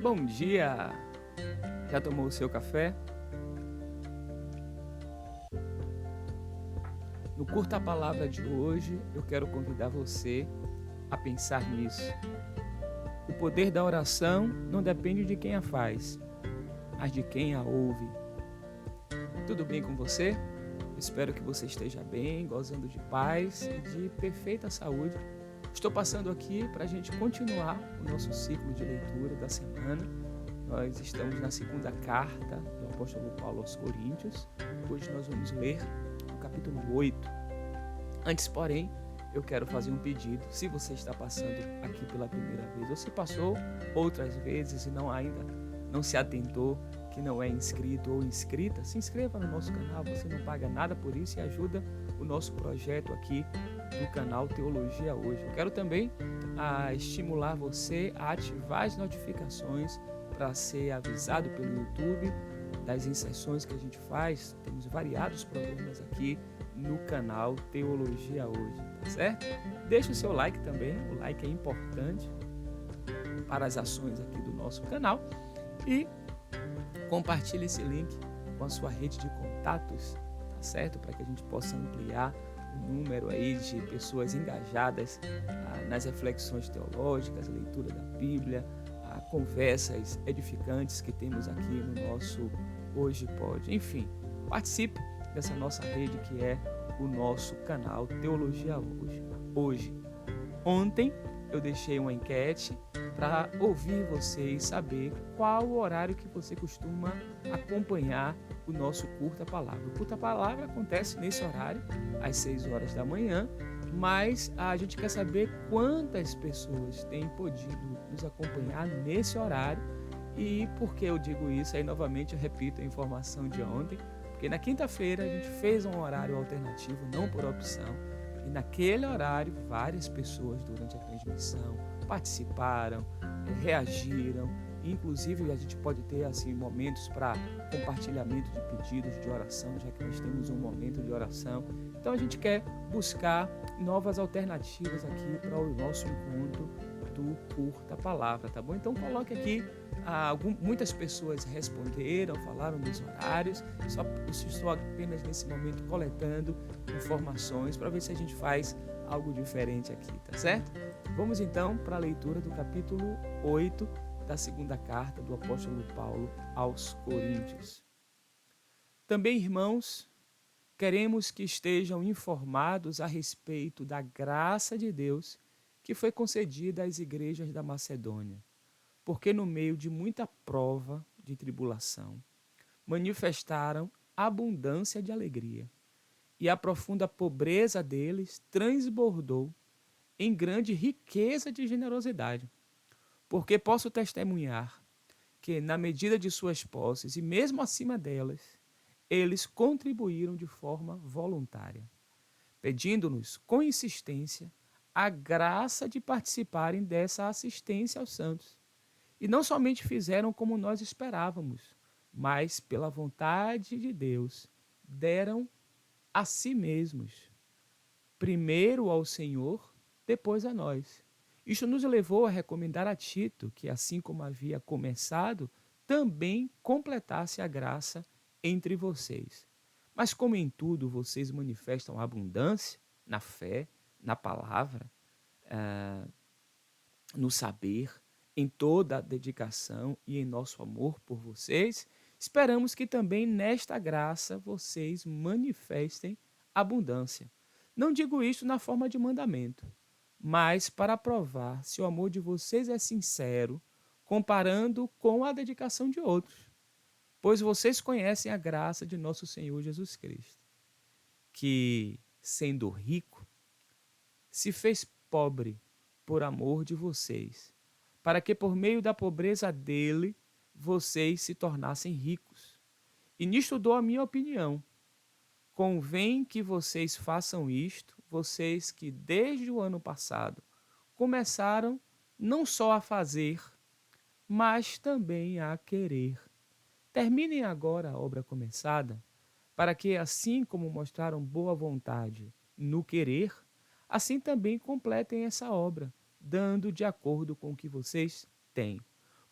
Bom dia! Já tomou o seu café? No Curta a Palavra de hoje, eu quero convidar você a pensar nisso. O poder da oração não depende de quem a faz, mas de quem a ouve. Tudo bem com você? Espero que você esteja bem, gozando de paz e de perfeita saúde. Estou passando aqui para a gente continuar o nosso ciclo de leitura da semana. Nós estamos na segunda carta do apóstolo Paulo aos Coríntios. Hoje nós vamos ler o capítulo 8. Antes, porém, eu quero fazer um pedido. Se você está passando aqui pela primeira vez, ou se passou outras vezes e ainda não se atentou, que não é inscrito ou inscrita, se inscreva no nosso canal. Você não paga nada por isso e ajuda o nosso projeto aqui do canal Teologia Hoje. Eu quero também estimular você a ativar as notificações para ser avisado pelo YouTube das inserções que a gente faz. Temos variados programas aqui no canal Teologia Hoje, tá certo? Deixa o seu like também, o like é importante para as ações aqui do nosso canal e compartilhe esse link com a sua rede de contatos, tá certo? Para que a gente possa ampliar o número aí de pessoas engajadas nas reflexões teológicas, leitura da Bíblia, conversas edificantes que temos aqui no nosso Hoje Pode. Enfim, participe dessa nossa rede que é o nosso canal Teologia Hoje. Ontem eu deixei uma enquete para ouvir você e saber qual o horário que você costuma acompanhar o nosso Curta Palavra. O Curta Palavra acontece nesse horário, às 6 horas da manhã, mas a gente quer saber quantas pessoas têm podido nos acompanhar nesse horário. E por que eu digo isso? Aí novamente eu repito a informação de ontem, porque na quinta-feira a gente fez um horário alternativo, não por opção, e naquele horário várias pessoas durante a transmissão participaram, reagiram, inclusive a gente pode ter assim momentos para compartilhamento de pedidos de oração, já que nós temos um momento de oração. Então a gente quer buscar novas alternativas aqui para o nosso encontro do Curta Palavra, tá bom? Então coloque aqui, muitas pessoas responderam, falaram dos horários, estou apenas nesse momento coletando informações para ver se a gente faz algo diferente aqui, tá certo? Vamos então para a leitura do capítulo 8 da segunda carta do apóstolo Paulo aos Coríntios. Também, irmãos, queremos que estejam informados a respeito da graça de Deus que foi concedida às igrejas da Macedônia, porque no meio de muita prova de tribulação, manifestaram abundância de alegria, e a profunda pobreza deles transbordou em grande riqueza de generosidade. Porque posso testemunhar que, na medida de suas posses e mesmo acima delas, eles contribuíram de forma voluntária, pedindo-nos com insistência a graça de participarem dessa assistência aos santos. E não somente fizeram como nós esperávamos, mas, pela vontade de Deus, deram a si mesmos, primeiro ao Senhor, depois a nós. Isto nos levou a recomendar a Tito que, assim como havia começado, também completasse a graça entre vocês. Mas como em tudo vocês manifestam abundância, na fé, na palavra, no saber, em toda a dedicação e em nosso amor por vocês, esperamos que também nesta graça vocês manifestem abundância. Não digo isto na forma de mandamento, mas para provar se o amor de vocês é sincero, comparando com a dedicação de outros. Pois vocês conhecem a graça de nosso Senhor Jesus Cristo, que, sendo rico, se fez pobre por amor de vocês, para que por meio da pobreza dele vocês se tornassem ricos. E nisto dou a minha opinião. Convém que vocês façam isto, vocês que desde o ano passado começaram não só a fazer, mas também a querer. Terminem agora a obra começada, para que, assim como mostraram boa vontade no querer, assim também completem essa obra, dando de acordo com o que vocês têm.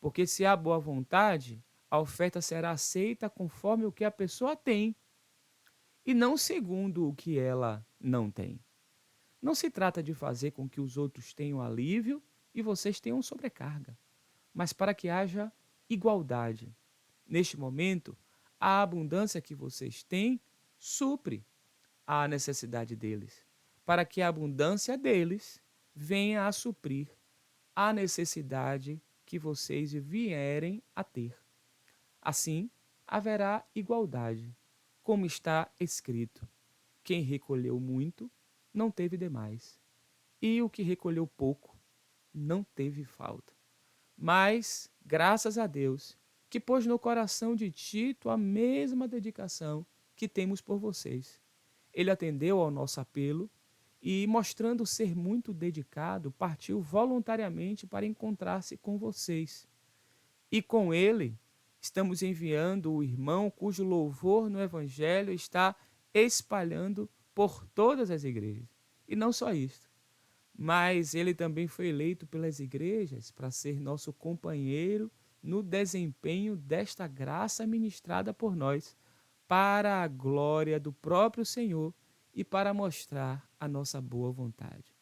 Porque se há boa vontade, a oferta será aceita conforme o que a pessoa tem e não segundo o que ela não tem. Não se trata de fazer com que os outros tenham alívio e vocês tenham sobrecarga, mas para que haja igualdade. Neste momento, a abundância que vocês têm supre a necessidade deles, para que a abundância deles venha a suprir a necessidade que vocês vierem a ter. Assim, haverá igualdade, como está escrito: quem recolheu muito não teve demais, e o que recolheu pouco não teve falta. Mas, graças a Deus, que pôs no coração de Tito a mesma dedicação que temos por vocês. Ele atendeu ao nosso apelo e, mostrando ser muito dedicado, partiu voluntariamente para encontrar-se com vocês. E com ele, estamos enviando o irmão cujo louvor no Evangelho está espalhando por todas as igrejas. E não só isto, mas ele também foi eleito pelas igrejas para ser nosso companheiro no desempenho desta graça ministrada por nós, para a glória do próprio Senhor e para mostrar a nossa boa vontade.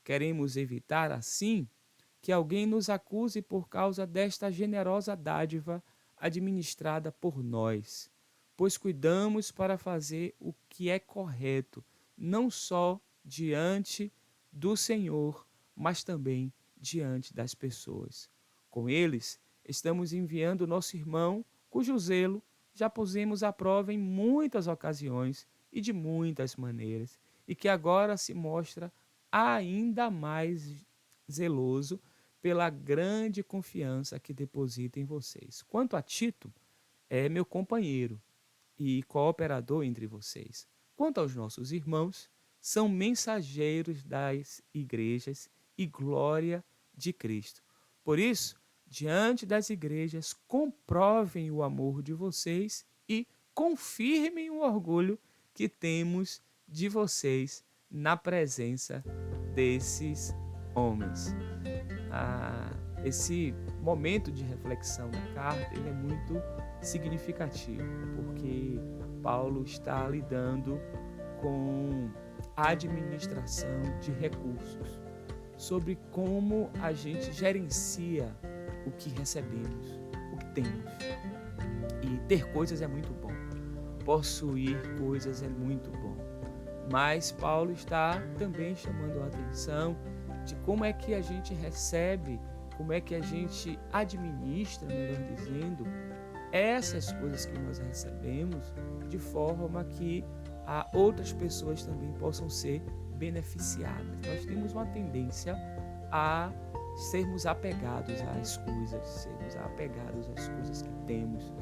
Queremos evitar, assim, que alguém nos acuse por causa desta generosa dádiva administrada por nós, pois cuidamos para fazer o que é correto, não só diante do Senhor, mas também diante das pessoas. Com eles, estamos enviando nosso irmão, cujo zelo já pusemos à prova em muitas ocasiões e de muitas maneiras, e que agora se mostra ainda mais zeloso pela grande confiança que deposita em vocês. Quanto a Tito, é meu companheiro e cooperador entre vocês. Quanto aos nossos irmãos, são mensageiros das igrejas e glória de Cristo. Por isso, diante das igrejas, comprovem o amor de vocês e confirmem o orgulho que temos de vocês na presença desses homens. Esse momento de reflexão da carta ele é muito significativo, porque Paulo está lidando com a administração de recursos, sobre como a gente gerencia o que recebemos, o que temos. E ter coisas é muito bom, possuir coisas é muito bom. Mas Paulo está também chamando a atenção de como é que a gente recebe, como é que a gente administra, melhor dizendo, essas coisas que nós recebemos, de forma que outras pessoas também possam ser beneficiadas. Nós temos uma tendência a sermos apegados às coisas, sermos apegados às coisas que temos,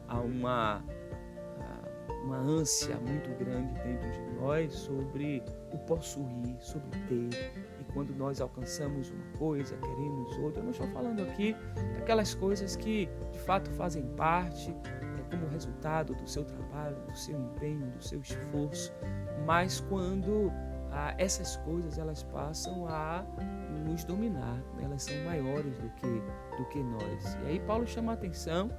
a uma ânsia muito grande dentro de nós sobre o possuir, sobre ter. E quando nós alcançamos uma coisa, queremos outra. Eu não estou falando aqui daquelas coisas que de fato fazem parte como resultado do seu trabalho, do seu empenho, do seu esforço, mas quando essas coisas elas passam a nos dominar, né? Elas são maiores do que nós. E aí Paulo chama a atenção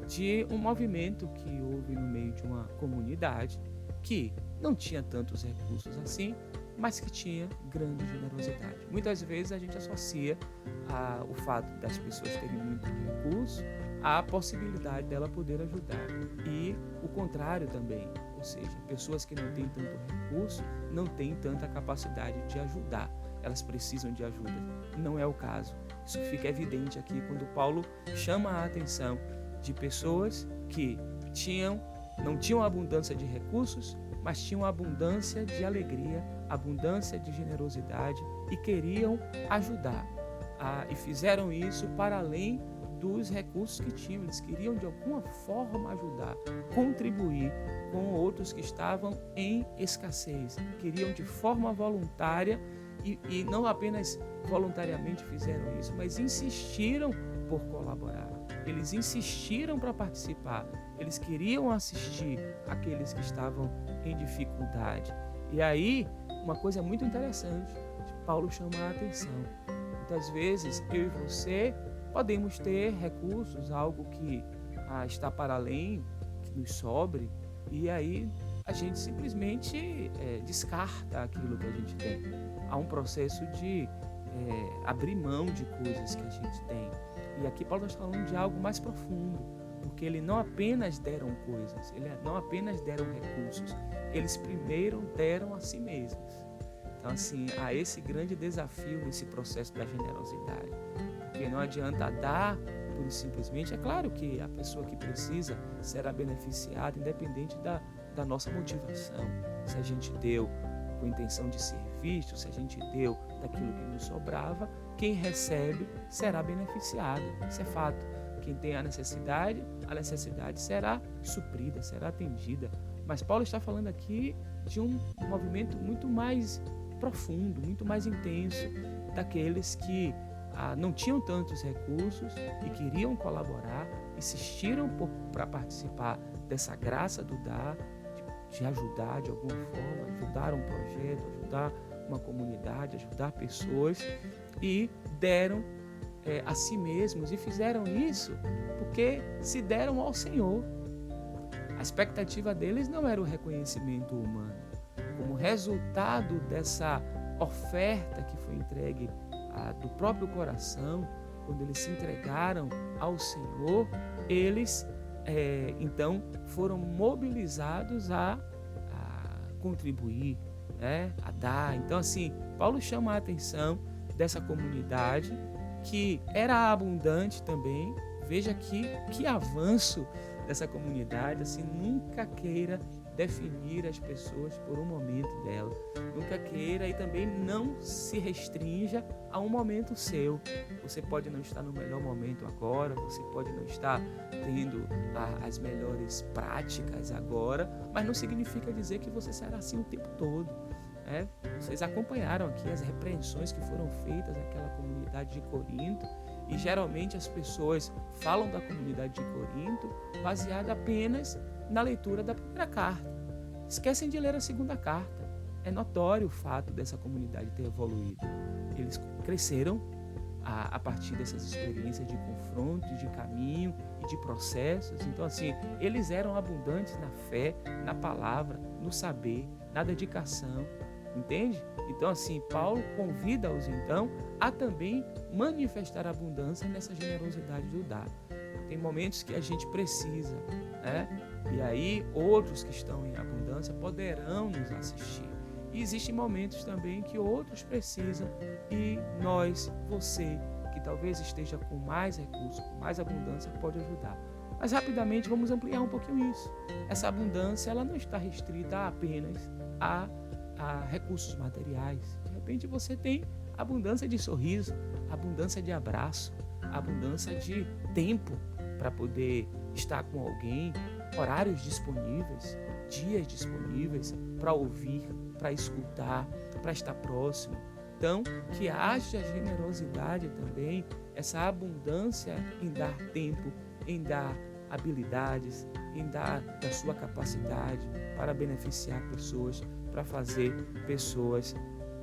de um movimento que houve no meio de uma comunidade que não tinha tantos recursos assim, mas que tinha grande generosidade. Muitas vezes a gente associa o fato das pessoas terem muito recurso à possibilidade dela poder ajudar. E o contrário também, ou seja, pessoas que não têm tanto recurso não têm tanta capacidade de ajudar. Elas precisam de ajuda. Não é o caso. Isso fica evidente aqui quando Paulo chama a atenção de pessoas que não tinham abundância de recursos, mas tinham abundância de alegria, abundância de generosidade e queriam ajudar. E fizeram isso para além dos recursos que tinham. Eles queriam de alguma forma ajudar, contribuir com outros que estavam em escassez. Queriam de forma voluntária e não apenas voluntariamente fizeram isso, mas insistiram por colaborar. Eles insistiram para participar. Eles queriam assistir aqueles que estavam em dificuldade. E aí, uma coisa muito interessante, Paulo chama a atenção. Muitas vezes, eu e você Podemos ter recursos, algo que está para além, que nos sobre, e aí a gente simplesmente descarta aquilo que a gente tem. Há um processo de abrir mão de coisas que a gente tem. E aqui Paulo está falando de algo mais profundo, porque ele não apenas deram coisas, ele não apenas deram recursos, eles primeiro deram a si mesmos. Então, assim, há esse grande desafio nesse processo da generosidade, porque não adianta dar pura e simplesmente. É claro que a pessoa que precisa será beneficiada, independente da nossa motivação. Se a gente deu com a intenção de ser visto, se a gente deu daquilo que nos sobrava, quem recebe será beneficiado. Isso é fato. Quem tem a necessidade será suprida, será atendida. Mas Paulo está falando aqui de um movimento muito mais profundo, muito mais intenso, daqueles que não tinham tantos recursos e queriam colaborar, insistiram para participar dessa graça do dar, de ajudar de alguma forma, ajudar um projeto, ajudar uma comunidade, ajudar pessoas, e deram a si mesmos, e fizeram isso porque se deram ao Senhor. A expectativa deles não era o reconhecimento humano. Como resultado dessa oferta que foi entregue do próprio coração, quando eles se entregaram ao Senhor, eles então foram mobilizados a contribuir, a dar. Então, assim, Paulo chama a atenção dessa comunidade que era abundante também. Veja que avanço dessa comunidade. Assim, nunca queira definir as pessoas por um momento dela. Nunca queira, e também não se restrinja a um momento seu. Você pode não estar no melhor momento agora, você pode não estar tendo as melhores práticas agora, mas não significa dizer que você será assim o tempo todo. Vocês acompanharam aqui as repreensões que foram feitas àquela comunidade de Corinto, e geralmente as pessoas falam da comunidade de Corinto baseada apenas na leitura da primeira carta. Esquecem de ler a segunda carta. É notório o fato dessa comunidade ter evoluído. Eles cresceram a partir dessas experiências de confronto, de caminho e de processos. Então, assim, eles eram abundantes na fé, na palavra, no saber, na dedicação, entende? Então, assim, Paulo convida-os, então, a também manifestar abundância nessa generosidade do dar. Tem momentos que a gente precisa, e aí outros que estão em abundância poderão nos assistir. E existem momentos também que outros precisam, e nós, você, que talvez esteja com mais recursos, com mais abundância, pode ajudar. Mas rapidamente vamos ampliar um pouquinho isso. Essa abundância, ela não está restrita apenas a recursos materiais. De repente você tem abundância de sorriso, abundância de abraço, abundância de tempo para poder estar com alguém, horários disponíveis, dias disponíveis para ouvir, para escutar, para estar próximo. Então, que haja generosidade também, essa abundância em dar tempo, em dar habilidades, em dar da sua capacidade para beneficiar pessoas, para fazer pessoas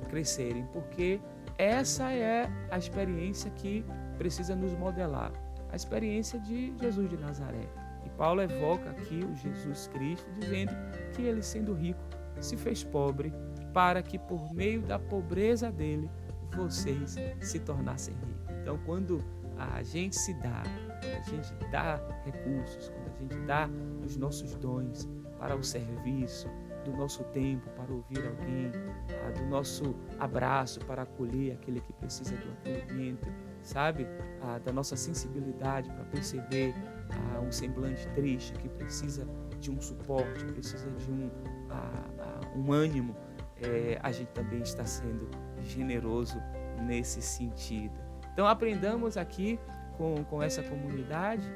crescerem, porque essa é a experiência que precisa nos modelar, a experiência de Jesus de Nazaré. E Paulo evoca aqui o Jesus Cristo, dizendo que ele, sendo rico, se fez pobre, para que por meio da pobreza dele, vocês se tornassem ricos. Então, quando a gente se dá, quando a gente dá recursos, quando a gente dá os nossos dons para o serviço, do nosso tempo para ouvir alguém, do nosso abraço para acolher aquele que precisa do acolhimento, sabe? Da nossa sensibilidade para perceber um semblante triste que precisa de um suporte, precisa de um ânimo. A gente também está sendo generoso nesse sentido. Então aprendamos aqui com essa comunidade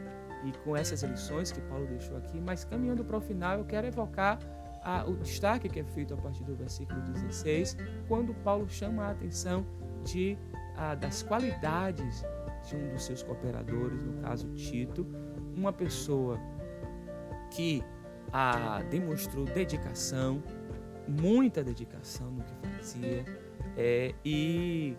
e com essas lições que Paulo deixou aqui, mas caminhando para o final eu quero evocar o destaque que é feito a partir do versículo 16, quando Paulo chama a atenção das qualidades de um dos seus cooperadores, no caso Tito, uma pessoa que demonstrou dedicação, muita dedicação no que fazia, e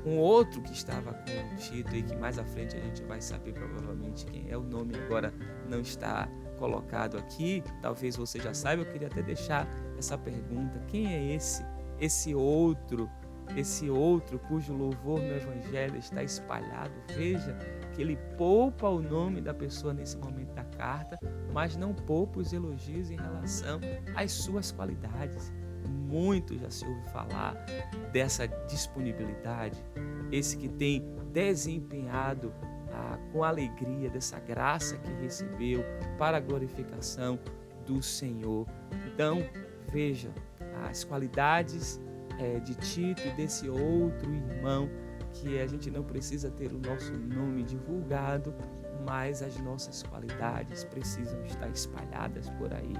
Um outro que estava com o Tito e que mais à frente a gente vai saber provavelmente quem é, o nome agora não está colocado aqui, talvez você já saiba, eu queria até deixar essa pergunta: quem é esse outro, cujo louvor no Evangelho está espalhado? Veja que ele poupa o nome da pessoa nesse momento da carta, mas não poupa os elogios em relação às suas qualidades. Muito já se ouve falar dessa disponibilidade, esse que tem desempenhado com alegria dessa graça que recebeu para a glorificação do Senhor. Então, veja as qualidades de Tito e desse outro irmão, que a gente não precisa ter o nosso nome divulgado, mas as nossas qualidades precisam estar espalhadas por aí.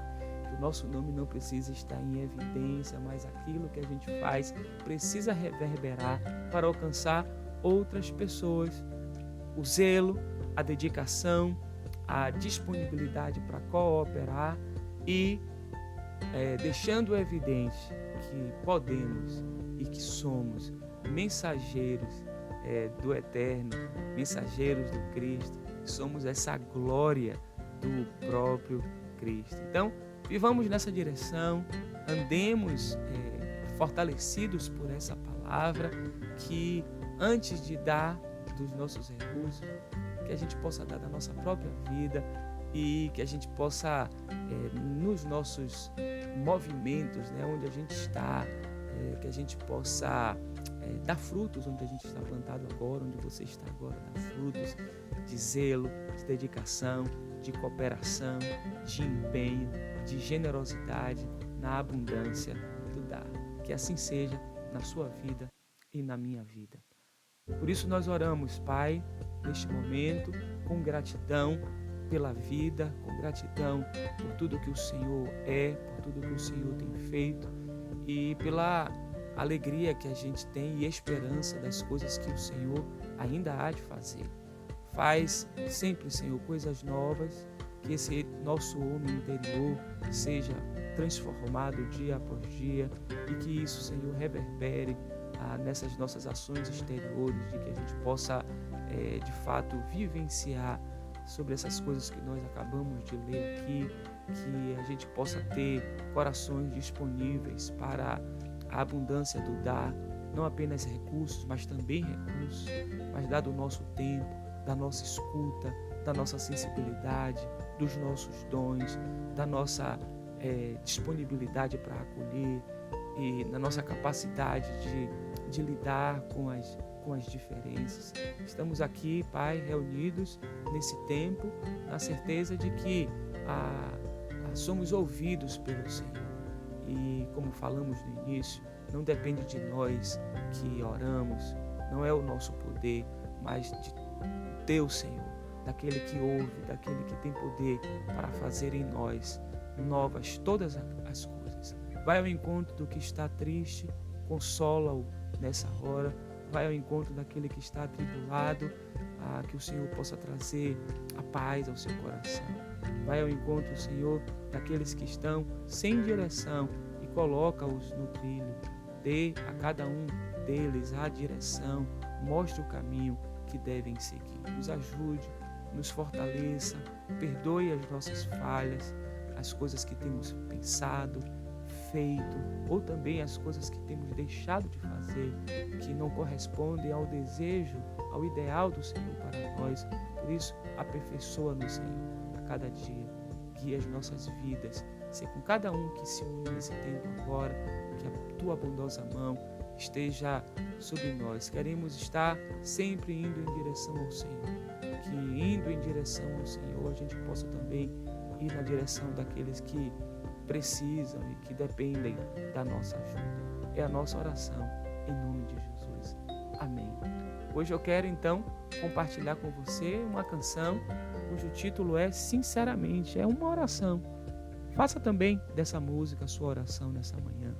O nosso nome não precisa estar em evidência, mas aquilo que a gente faz precisa reverberar para alcançar outras pessoas. O zelo, a dedicação, a disponibilidade para cooperar e deixando evidente que podemos e que somos mensageiros do Eterno, mensageiros do Cristo, somos essa glória do próprio Cristo. Então, vivamos nessa direção, andemos fortalecidos por essa palavra, que antes de dar dos nossos recursos, que a gente possa dar da nossa própria vida e que a gente possa, nos nossos movimentos, onde a gente está, que a gente possa dar frutos onde a gente está plantado agora, onde você está agora, dar frutos de zelo, de dedicação, de cooperação, de empenho, de generosidade, na abundância do dar. Que assim seja na sua vida e na minha vida. Por isso nós oramos, Pai, neste momento, com gratidão pela vida, com gratidão por tudo que o Senhor é, por tudo que o Senhor tem feito e pela alegria que a gente tem e esperança das coisas que o Senhor ainda há de fazer. Faz sempre, Senhor, coisas novas, que esse nosso homem interior seja transformado dia após dia e que isso, Senhor, reverbere nessas nossas ações exteriores, de que a gente possa, de fato, vivenciar sobre essas coisas que nós acabamos de ler aqui, que a gente possa ter corações disponíveis para a abundância do dar, não apenas recursos, mas também recursos, mas dar do nosso tempo, da nossa escuta, da nossa sensibilidade, dos nossos dons, da nossa disponibilidade para acolher e na nossa capacidade de lidar com as diferenças. Estamos aqui, Pai, reunidos nesse tempo, na certeza de que somos ouvidos pelo Senhor. E como falamos no início, não depende de nós que oramos, não é o nosso poder, mas de Teu, Senhor, daquele que ouve, daquele que tem poder para fazer em nós novas todas as coisas. Vai ao encontro do que está triste, consola-o nessa hora. Vai ao encontro daquele que está atribulado, que o Senhor possa trazer a paz ao seu coração. Vai ao encontro, Senhor, daqueles que estão sem direção e coloca-os no trilho. Dê a cada um deles a direção, mostre o caminho que devem seguir. Nos ajude, nos fortaleça, perdoe as nossas falhas, as coisas que temos pensado, feito, ou também as coisas que temos deixado de fazer, que não correspondem ao desejo, ao ideal do Senhor para nós. Por isso, aperfeiçoa-nos, Senhor, a cada dia. Guia as nossas vidas. Ser com cada um que se une nesse tempo agora, que a Tua bondosa mão esteja sobre nós. Queremos estar sempre indo em direção ao Senhor. Que indo em direção ao Senhor, a gente possa também ir na direção daqueles que precisam e que dependem da nossa ajuda. É a nossa oração, em nome de Jesus. Amém. Hoje eu quero, então, compartilhar com você uma canção cujo título é Sinceramente. É uma oração. Faça também dessa música a sua oração nessa manhã,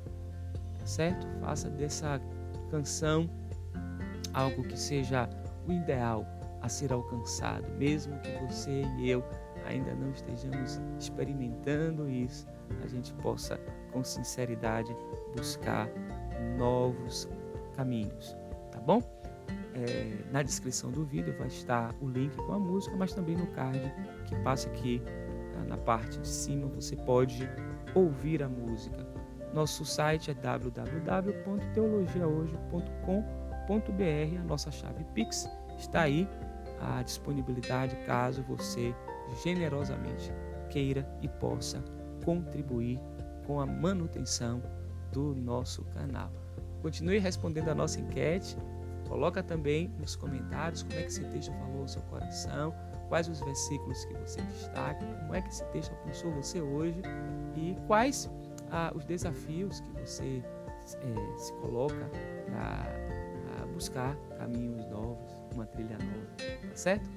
tá certo? Faça dessa canção algo que seja o ideal a ser alcançado, mesmo que você e eu ainda não estejamos experimentando isso, a gente possa, com sinceridade, buscar novos caminhos, tá bom? Na descrição do vídeo vai estar o link com a música, mas também no card que passa aqui na parte de cima você pode ouvir a música. Nosso site é www.teologiahoje.com.br. A nossa chave Pix está aí à disponibilidade caso você generosamente queira e possa contribuir com a manutenção do nosso canal. Continue respondendo a nossa enquete. Coloca também nos comentários como é que esse texto falou ao seu coração, quais os versículos que você destaca, como é que esse texto alcançou você hoje e quais os desafios que você se coloca para buscar caminhos novos, uma trilha nova, tá certo?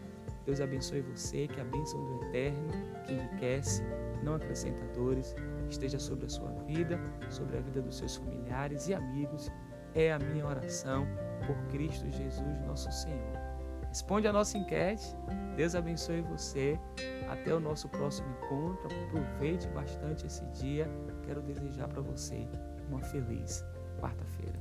Deus abençoe você, que a bênção do Eterno, que enriquece, não acrescenta dores, esteja sobre a sua vida, sobre a vida dos seus familiares e amigos. É a minha oração por Cristo Jesus, nosso Senhor. Responde a nossa enquete. Deus abençoe você. Até o nosso próximo encontro. Aproveite bastante esse dia. Quero desejar para você uma feliz quarta-feira.